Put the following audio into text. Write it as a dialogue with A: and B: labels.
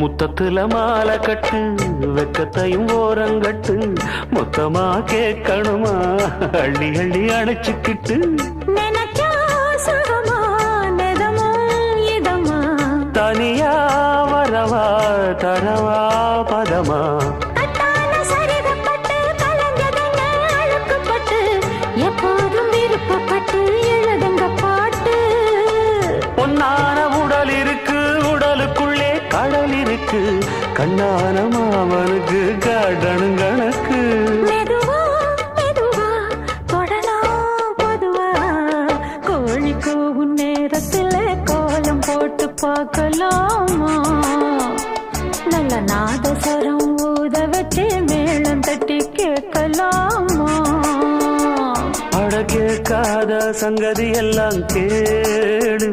A: முத்தத்துல மாலை கட்டு வெக்கத்தையும் ஓரங்கட்டு மொத்தமா கேட்கணுமா அள்ளி அள்ளி அணைச்சுக்கிட்டு தனியா வரவா தரவா பதமா
B: எப்போதும் விருப்பப்பட்டு எழுதுங்க பாட்டு
A: பொன்னான உடல் இருக்கு உடலுக்குள்ளே கடல் இருக்கு கண்ணான மாமனுக்கு காடணும் கணக்கு
B: மெதுவா மெதுவா தொடலாம் பொதுவா கோழி கூவும் நேரத்துல கோலம் போட்டு பார்க்கலாமா நல்ல நாதஸ்வரம் ஊத வச்சு மேளம் தட்டி கேட்கலாமா
A: அட கேட்காத சங்கதி எல்லாம் கேடு